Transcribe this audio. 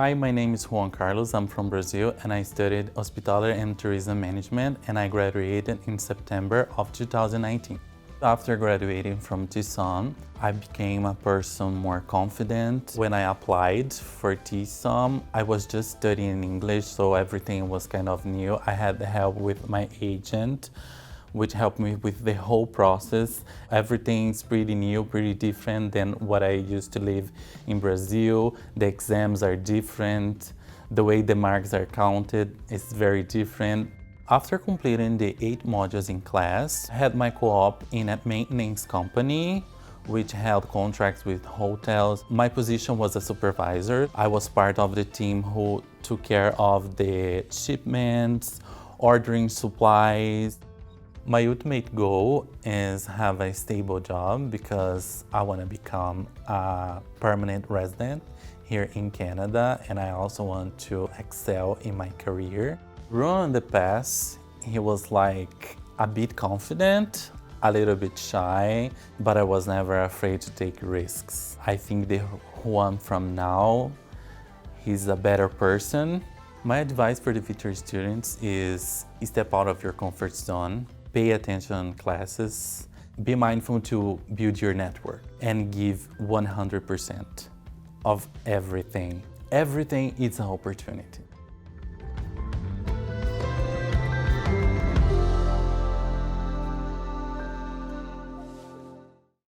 Hi, my name is Ruan Carlos. I'm from Brazil and I studied Hospitality and Tourism Management and I graduated in September of 2019. After graduating from TSoM, I became a person more confident. When I applied for TSoM, I was just studying English, so everything was kind of new. I had the help with my agent, which helped me with the whole process. Everything's pretty new, pretty different than what I used to live in Brazil. The exams are different. The way the marks are counted is very different. After completing the 8 modules in class, I had my co-op in a maintenance company which held contracts with hotels. My position was a supervisor. I was part of the team who took care of the shipments, ordering supplies. My ultimate goal is have a stable job because I want to become a permanent resident here in Canada, and I also want to excel in my career. Ruan in the past, he was like a bit confident, a little bit shy, but I was never afraid to take risks. I think the Ruan from now, he's a better person. My advice for the future students is step out of your comfort zone. Pay attention in classes, be mindful to build your network, and give 100% of everything. Everything is an opportunity.